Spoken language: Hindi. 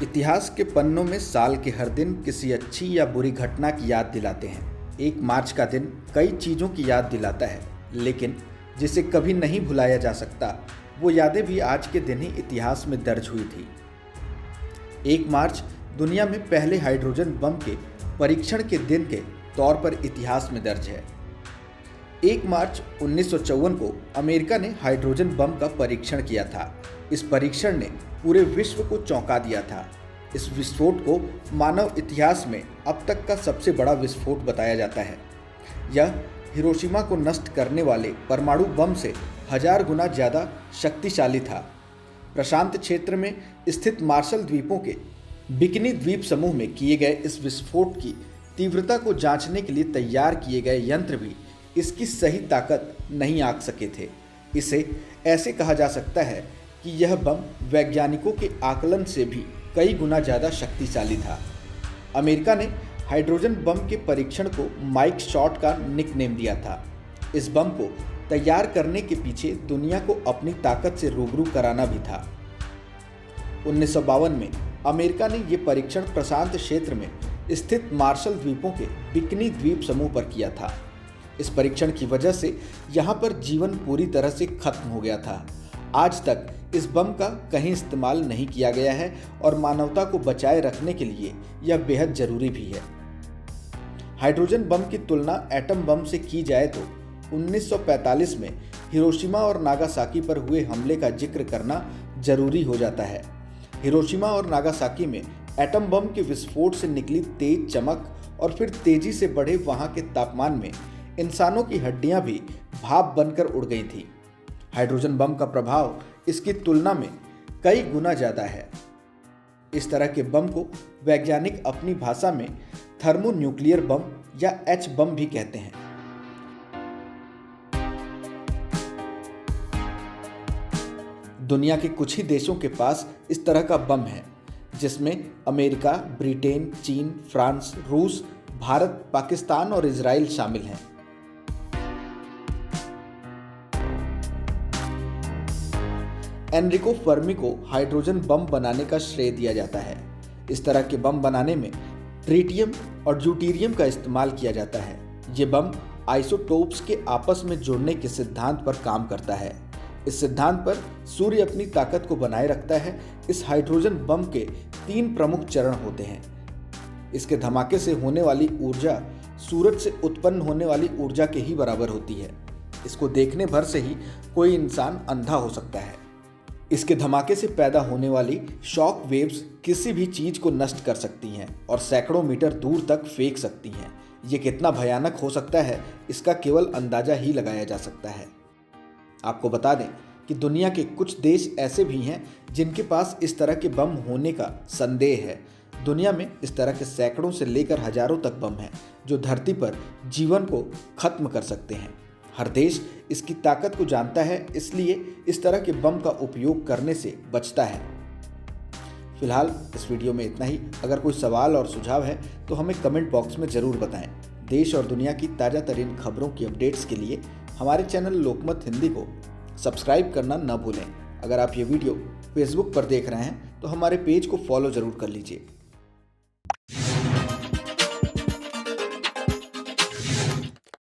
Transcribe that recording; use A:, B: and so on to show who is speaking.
A: इतिहास के पन्नों में साल के हर दिन किसी अच्छी या बुरी घटना की याद दिलाते हैं। 1 मार्च का दिन कई चीज़ों की याद दिलाता है, लेकिन जिसे कभी नहीं भुलाया जा सकता वो यादें भी आज के दिन ही इतिहास में दर्ज हुई थी। 1 मार्च दुनिया में पहले हाइड्रोजन बम के परीक्षण के दिन के तौर पर इतिहास में दर्ज है। 1 मार्च 1954 को अमेरिका ने हाइड्रोजन बम का परीक्षण किया था। इस परीक्षण ने पूरे विश्व को चौंका दिया था। इस विस्फोट को मानव इतिहास में अब तक का सबसे बड़ा विस्फोट बताया जाता है। यह हिरोशिमा को नष्ट करने वाले परमाणु बम से 1000 गुना ज़्यादा शक्तिशाली था। प्रशांत क्षेत्र में स्थित मार्शल द्वीपों के बिकिनी द्वीप समूह में किए गए इस विस्फोट की तीव्रता को जांचने के लिए तैयार किए गए यंत्र भी इसकी सही ताकत नहीं आंक सके थे। इसे ऐसे कहा जा सकता है कि यह बम वैज्ञानिकों के आकलन से भी कई गुना ज़्यादा शक्तिशाली था। अमेरिका ने हाइड्रोजन बम के परीक्षण को माइक शॉट का निकनेम दिया था। इस बम को तैयार करने के पीछे दुनिया को अपनी ताकत से रूबरू कराना भी था। 1952 में अमेरिका ने यह परीक्षण प्रशांत क्षेत्र में स्थित मार्शल द्वीपों के बिकिनी द्वीप समूह पर किया था। इस परीक्षण की वजह से यहाँ पर जीवन पूरी तरह से खत्म हो गया था। आज तक इस बम का कहीं इस्तेमाल नहीं किया गया है और मानवता को बचाए रखने के लिए यह बेहद जरूरी भी है। हाइड्रोजन बम की तुलना एटम बम से की जाए तो 1945 में हिरोशिमा और नागासाकी पर हुए हमले का जिक्र करना जरूरी हो जाता है। हिरोशिमा और नागासाकी में एटम बम के विस्फोट से निकली तेज चमक और फिर तेजी से बढ़े वहां के तापमान में इंसानों की हड्डियां भी भाप बनकर उड़ गई थी। हाइड्रोजन बम का प्रभाव इसकी तुलना में कई गुना ज़्यादा है। इस तरह के बम को वैज्ञानिक अपनी भाषा में थर्मोन्यूक्लियर बम या एच बम भी कहते हैं। दुनिया के कुछ ही देशों के पास इस तरह का बम है, जिसमें अमेरिका, ब्रिटेन, चीन, फ्रांस, रूस, भारत, पाकिस्तान और इजराइल शामिल हैं। एनरिको फर्मी को हाइड्रोजन बम बनाने का श्रेय दिया जाता है। इस तरह के बम बनाने में ट्रिटियम और ड्यूटेरियम का इस्तेमाल किया जाता है। ये बम आइसोटोप्स के आपस में जुड़ने के सिद्धांत पर काम करता है। इस सिद्धांत पर सूर्य अपनी ताकत को बनाए रखता है। इस हाइड्रोजन बम के 3 प्रमुख चरण होते हैं। इसके धमाके से होने वाली ऊर्जा सूरज से उत्पन्न होने वाली ऊर्जा के ही बराबर होती है। इसको देखने भर से ही कोई इंसान अंधा हो सकता है। इसके धमाके से पैदा होने वाली शॉक वेव्स किसी भी चीज को नष्ट कर सकती हैं और सैकड़ों मीटर दूर तक फेंक सकती हैं। ये कितना भयानक हो सकता है, इसका केवल अंदाजा ही लगाया जा सकता है। आपको बता दें कि दुनिया के कुछ देश ऐसे भी हैं जिनके पास इस तरह के बम होने का संदेह है। दुनिया में इस तरह के सैकड़ों से लेकर हजारों तक बम हैं जो धरती पर जीवन को खत्म कर सकते हैं। हर देश इसकी ताकत को जानता है, इसलिए इस तरह के बम का उपयोग करने से बचता है। फिलहाल इस वीडियो में इतना ही। अगर कोई सवाल और सुझाव है तो हमें कमेंट बॉक्स में ज़रूर बताएं। देश और दुनिया की ताज़ा तरीन खबरों की अपडेट्स के लिए हमारे चैनल लोकमत हिंदी को सब्सक्राइब करना न भूलें। अगर आप ये वीडियो फेसबुक पर देख रहे हैं तो हमारे पेज को फॉलो ज़रूर कर लीजिए।